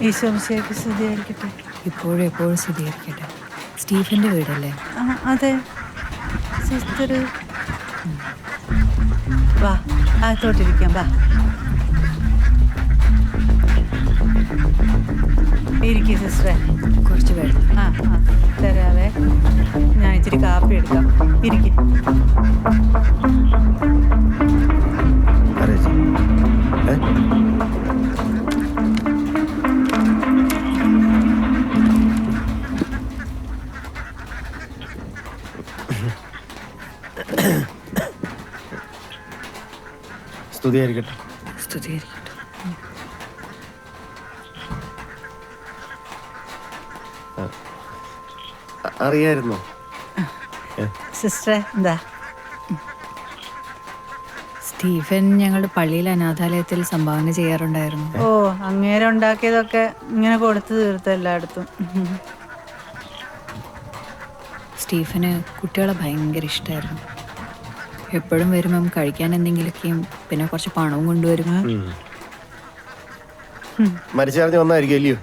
ഈശോമിശിഹായ്ക്ക് സ്തുതിയായിരിക്കട്ടെ. ഇപ്പോഴും എപ്പോഴും സ്തുതിയായിരിക്കട്ടെ. സ്റ്റീഫന്റെ വീടല്ലേ? അതെ സിസ്റ്റർ. വാ അകത്തോട്ടിരിക്കാം. വാ ഇരിക്കും സിസ്റ്ററെ. കുറച്ച് വെള്ളം. ആ ആ തരാവേ. ഞാൻ ഇച്ചിരി കാപ്പി എടുക്കാം. ഇരിക്കും. സ്തുതിയായിരിക്കട്ടെ. സ്തുതിയായിരിക്കട്ടെ. അറിയായിരുന്നോ സിസ്റ്ററെ? എന്താ? സ്റ്റീഫൻ ഞങ്ങളുടെ പള്ളിയിൽ അനാഥാലയത്തിൽ സംഭാവന ചെയ്യാറുണ്ടായിരുന്നു. ഓ, അങ്ങേരെ ഉണ്ടാക്കിയതൊക്കെ ഇങ്ങനെ കൊടുത്തു തീർത്ത എല്ലായിടത്തും. സ്റ്റീഫന് കുട്ടികളെ ഭയങ്കര ഇഷ്ടമായിരുന്നു. എപ്പോഴും വരുമ്പം കഴിക്കാൻ എന്തെങ്കിലുമൊക്കെയും പിന്നെ കുറച്ച് പണവും കൊണ്ടുവരും. മരിച്ചറിഞ്ഞ് വന്നായിരിക്കും അല്ലയോ?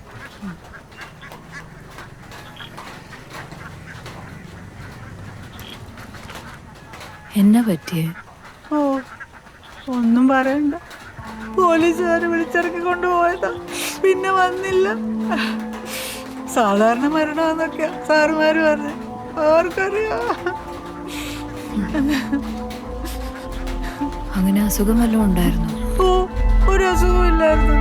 എന്നാ പറ്റിയേ? ഓ, ഒന്നും പറയണ്ട. പോലീസുകാര് വിളിച്ചിറക്കി കൊണ്ടുപോയതാ, പിന്നെ വന്നില്ല. സാധാരണ മരണമെന്നൊക്കെയാ സാറുമാര് പറഞ്ഞു. ആർക്കറിയാം. അങ്ങനെ അസുഖം വല്ലതും ഉണ്ടായിരുന്നു? ഓ, ഒരു അസുഖവും ഇല്ലായിരുന്നു.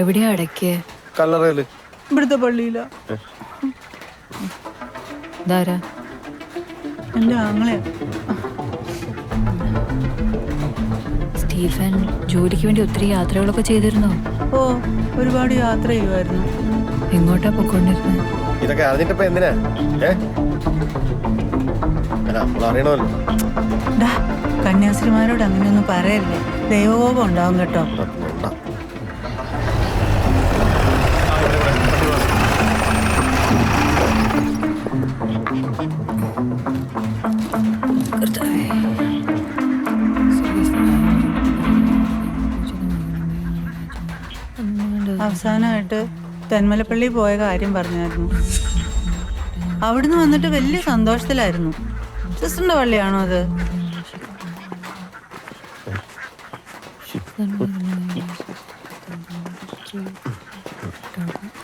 എവിടെയാ അടയ്ക്ക്? കല്ലറയില്. ഇവിടുത്തെ പള്ളിയിലാ. ഇതാരാ? എന്റെ ആങ്ങളെ. സ്റ്റീഫൻ ജോലിക്ക് വേണ്ടി ഒത്തിരി യാത്രകളൊക്കെ ചെയ്തിരുന്നോ? ഓ, ഒരുപാട് യാത്ര ചെയ്യുമായിരുന്നു. എങ്ങോട്ടാ പൊക്കോണ്ടിരുന്നത്? ഇതൊക്കെ അറിഞ്ഞിട്ടിപ്പോ എന്തിനാ? അറിയണമല്ലോ. കന്യാസ്ത്രീമാരോട് അങ്ങനെയൊന്നും പറയല്ലേ, ദൈവകോപം ഉണ്ടാവും കേട്ടോ. അവസാനമായിട്ട് തെന്മലപ്പള്ളി പോയ കാര്യം പറഞ്ഞായിരുന്നു. അവിടുന്ന് വന്നിട്ട് വലിയ സന്തോഷത്തിലായിരുന്നു. സിസ്റ്ററിന്റെ പള്ളിയാണോ അത്?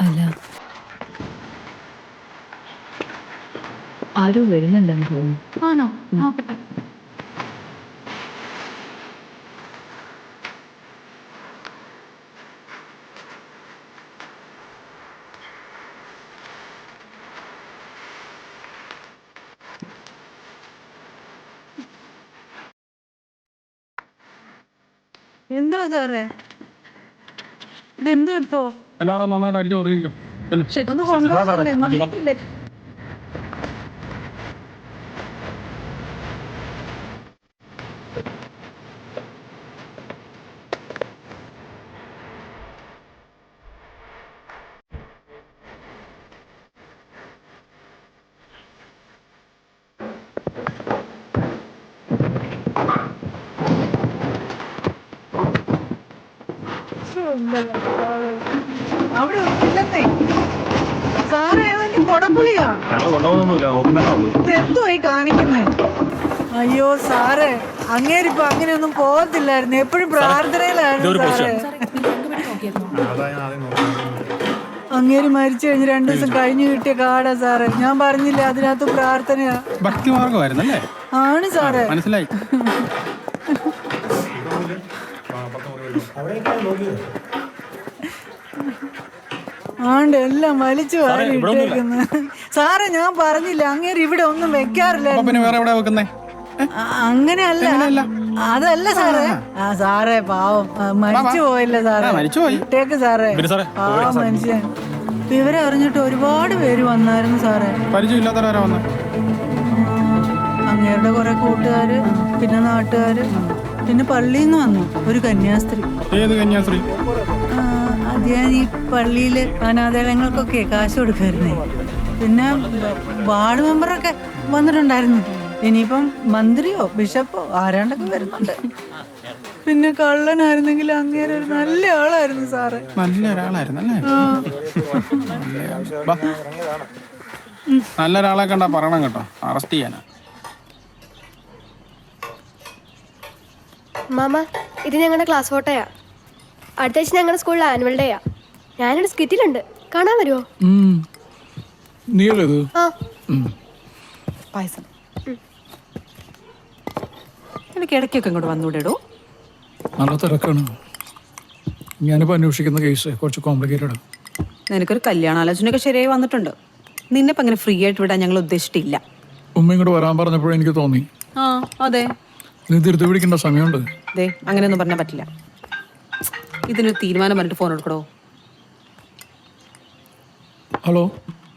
അല്ല, ആരും വരുന്നുണ്ടെന്ന് തോന്നുന്നു. ആണോ? നോക്കട്ടെ. എന്താ സാറേ ഇതെന്ത് കിട്ടോ? എല്ലാവരും നന്നായിട്ട് അടിച്ചു ഓർമ്മിക്കും. ഒന്ന് കൊണ്ടുപോകല്ലേ? അവിടെ ഒന്നില്ലെന്നേ സാറേ. ഏതെങ്കിലും കൊടപ്പുളിയാ? എന്തോയി കാണിക്കുന്നേ? അയ്യോ സാറേ, അങ്ങേരിപ്പോ അങ്ങനെയൊന്നും പോകത്തില്ലായിരുന്നു. എപ്പോഴും പ്രാർത്ഥനയിലായിരുന്നു സാറേ. അങ്ങേര് മരിച്ചു കഴിഞ്ഞ് 2 ദിവസം കഴിഞ്ഞു കിട്ടിയ കാടാ സാറേ. ഞാൻ പറഞ്ഞില്ലേ അതിനകത്ത് പ്രാർത്ഥനയാ. ഭക്തിമാർഗമായിരുന്നല്ലേ? ആണ് സാറേ. മനസ്സിലായി. ആണ്ട് എല്ലാം വലിച്ചു വാരി ഇട്ടേക്കുന്നു സാറേ. ഞാൻ പറഞ്ഞില്ല അങ്ങേര് ഇവിടെ ഒന്നും വെക്കാറില്ല. പിന്നെ വേറെ എവിടെ വെക്കുന്നേ? അങ്ങനെയല്ല, അതല്ല സാറേ. ആ സാറേ പാവം മരിച്ചു പോയില്ല സാറേ. ഇട്ടേക്ക് സാറേ. പാവം മനുഷ്യൻ. വിവരം അറിഞ്ഞിട്ട് ഒരുപാട് പേര് വന്നായിരുന്നു സാറേ. പരിചയമില്ലാത്തവരാ വന്ന? അങ്ങേരുടെ കുറെ കൂട്ടുകാര്, പിന്നെ നാട്ടുകാര്, പിന്നെ പള്ളിയിൽ നിന്ന് വന്നു ഒരു കന്യാസ്ത്രീ. ഏത് കന്യാസ്ത്രീ? അത് ഞാൻ ഈ പള്ളിയില് അനാഥാലയങ്ങൾക്കൊക്കെ കാശ് കൊടുക്കായിരുന്നേ. പിന്നെ വാർഡ് മെമ്പറൊക്കെ വന്നിട്ടുണ്ടായിരുന്നു. ഇനിയിപ്പം മന്ത്രിയോ ബിഷപ്പോ ആരാണ്ടൊക്കെ വരുന്നുണ്ട്. പിന്നെ കള്ളനായിരുന്നെങ്കിൽ അങ്ങേരെ ഒരു നല്ല ആളായിരുന്നു സാറേ. നല്ലൊരാളായിരുന്നല്ലേ? നല്ലൊരാളെ കണ്ടാ പറയണം കേട്ടോ, അറസ്റ്റ് ചെയ്യാനാ. മാമ, ഇത് ഞങ്ങളുടെ ക്ലാസ് ഫോട്ടോയാ. അടുത്ത ആഴ്ച ഞങ്ങളുടെ സ്കൂളിൽ ആനുവൽ ഡേയാ. ഞാനൊരു സ്കിറ്റിലുണ്ട്, കാണാൻ വരുമോ? ആ പായസം എനിക്ക് ഇടയ്ക്കൊക്കെ ഇങ്ങോട്ട് വന്നൂടെടോ. നല്ല തിരക്കാണ്. ഞാനിപ്പോൾ അന്വേഷിക്കുന്ന കേസ് കുറച്ച് കോംപ്ലിക്കേറ്റഡ്. നിനക്കൊരു കല്യാണാലോചനയൊക്കെ ശരിയായി വന്നിട്ടുണ്ട്. നിന്നെപ്പം അങ്ങനെ ഫ്രീ ആയിട്ട് വിടാൻ ഞങ്ങൾ ഉദ്ദേശിച്ചിട്ടില്ല. ഉമ്മ ഇങ്ങോട്ട് വരാൻ പറഞ്ഞപ്പോഴേ എനിക്ക് തോന്നി. ആ അതെ, നീ തിരുത്തി പിടിക്കേണ്ട സമയമുണ്ട്. ദേ അങ്ങനെയൊന്നും പറഞ്ഞാൽ പറ്റില്ല. ഇതിനൊരു തീരുമാനം പറഞ്ഞിട്ട് ഫോൺ എടുക്കടോ. ഹലോ,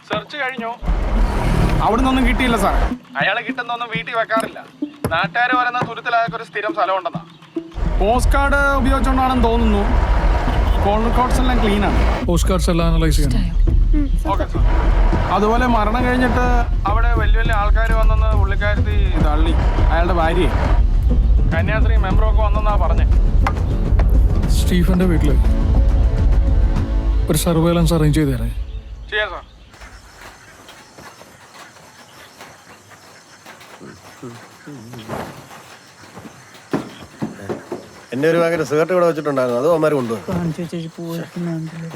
സെർച്ച് കഴിഞ്ഞോ? അവിടെ നിന്നൊന്നും കിട്ടിയില്ല സാർ. അയാളെ കിട്ടുന്നൊന്നും വീട്ടിൽ വെക്കാറില്ല. നാട്ടുകാർ പറയുന്ന തുരുത്തിലായൊക്കെ ഒരു സ്ഥിരം സ്ഥലം ഉണ്ടെന്നാ. പോസ്റ്റ് കാർഡ് ഉപയോഗിച്ചുകൊണ്ടാണെന്ന് തോന്നുന്നു. കോൾ റെക്കോർഡ്സ് എല്ലാം ക്ലീൻ ആണ്. പോസ്റ്റ് കാർഡ്സ് എല്ലാം അനലൈസ് ചെയ്യണം. Okay sir. അതുപോലെ മരണം കഴിഞ്ഞിട്ട് അവിടെ വലിയ വലിയ ആൾക്കാർ വന്നെന്ന് പുള്ളിക്കാരത്തി തള്ളി. അയാളുടെ ഭാര്യയെ കന്യാസ്ത്രീ മെമ്പറൊക്കെ വന്നെന്നാ പറഞ്ഞേ. സ്റ്റീഫന്റെ വീട്ടിൽ ഒരു സർവൈലൻസ് അറേഞ്ച് ചെയ്ത് തരാം. ചെയ്യാം സാർ. എന്റെ ഒരു പാക്കറ്റ് സിഗരറ്റ് ഇവിടെ വെച്ചിട്ടുണ്ടായിരുന്നു, അത് അവന്മാർ കൊണ്ടുപോയി. കാണിച്ചു ചേച്ചി പോയിട്ടുണ്ടല്ലോ.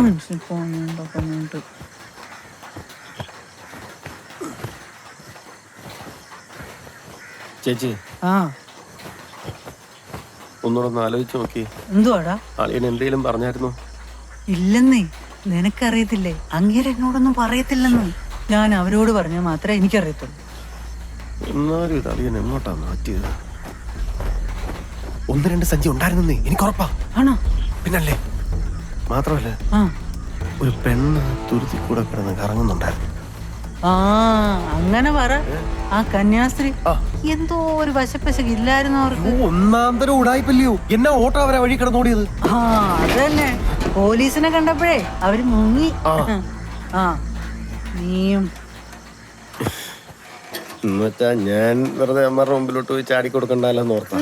മനുഷ്യൻ പോണുണ്ടോ? ചേച്ചി ആ ഒന്നുകൂടെ ഒന്ന് ആലോചിച്ച് നോക്കി. എന്തുവാടാ? അളിയൻ എന്തെങ്കിലും പറഞ്ഞായിരുന്നു? ഇല്ലെന്നേ, നിനക്കറിയത്തില്ലേ, അങ്ങേര് എന്നോടൊന്നും പറയത്തില്ലെന്ന്. ഞാൻ അവരോട് പറഞ്ഞാൽ മാത്രമേ എനിക്കറിയത്തുള്ളൂ. എന്നാലും ഇത് അളിയൻ എങ്ങോട്ടാ മാറ്റിയത്? 1-2 സഞ്ചി ഉണ്ടായിരുന്നേ, എനിക്ക് ഉറപ്പാ. ആണോ? പിന്നല്ലേ. മാത്രമല്ല ആ ഒരു പെണ്ണ് തുരുത്തി കൂടെ കിടന്ന് കറങ്ങുന്നുണ്ടായിരുന്നു. ആ അങ്ങനെ പറ. ആ കന്യാസ്ത്രീ എന്തോ ഒരു വശപ്പശക്ക് ഇല്ലായിരുന്നു അവർക്ക്. ഒന്നാന്തരം ഉടായിപ്പല്ലയോ, എന്നാ ഓട്ടോ അവരെ വഴി കിടന്നോടിയത്. ആ അതന്നെ, പോലീസിനെ കണ്ടപ്പോഴേ അവര് മുങ്ങി. ആ നീയും എന്നുവെച്ചാ ഞാൻ വെറുതെ അമ്മയുടെ മുമ്പിലോട്ട് പോയി ചാടിക്കൊടുക്കണ്ടല്ലോ ഓർത്താ.